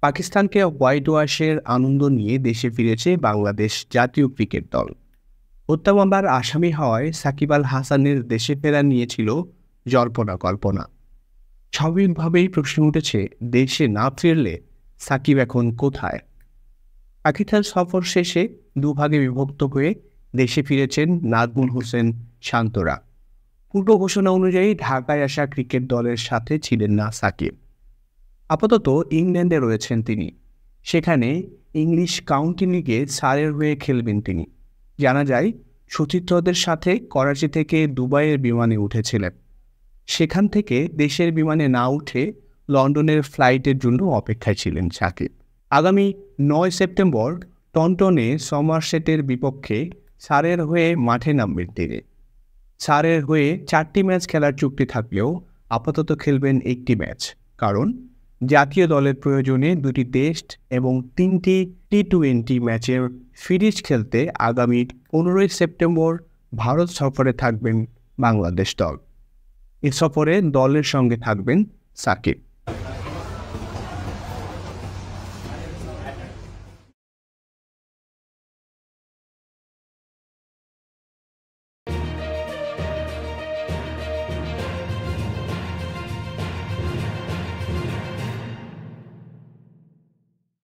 পাকিস্তানকে হোয়াইট ওয়াশের আনন্দ নিয়ে দেশে ফিরেছে বাংলাদেশ জাতীয় ক্রিকেট দল। হত্যা মামলার আসামি হওয়ায় সাকিব আল হাসানের দেশে ফেরা নিয়েছিল জল্পনা কল্পনা। স্বাভাবিকভাবেই প্রশ্ন উঠেছে, দেশে না ফিরলে সাকিব এখন কোথায়? পাকিস্তান সফর শেষে দুভাগে বিভক্ত হয়ে দেশে ফিরেছেন নাজমুল হোসেন শান্তরা। পূর্ব ঘোষণা অনুযায়ী ঢাকায় আসা ক্রিকেট দলের সাথে ছিলেন না সাকিব। আপাতত ইংল্যান্ডে রয়েছেন তিনি। সেখানে ইংলিশ কাউন্টি লিগে সারের হয়ে খেলবেন তিনি। জানা যায়, সতীর্থদের সাথে করাচি থেকে দুবাইয়ের বিমানে উঠেছিলেন। সেখান থেকে দেশের বিমানে না উঠে লন্ডনের ফ্লাইটের জন্য অপেক্ষায় ছিলেন সাকিব। আগামী ৯ সেপ্টেম্বর টন্টনে সমারসেটের বিপক্ষে সারের হয়ে মাঠে নামবেন তিনি। সারের হয়ে ৪টি ম্যাচ খেলার চুক্তি থাকলেও আপাতত খেলবেন একটি ম্যাচ, কারণ জাতীয় দলের প্রয়োজনে ২টি টেস্ট এবং ৩টি টি-২০ ম্যাচের সিরিজ খেলতে আগামী ১৫ সেপ্টেম্বর ভারত সফরে থাকবেন বাংলাদেশ দল। এ সফরে দলের সঙ্গে থাকবেন সাকিব।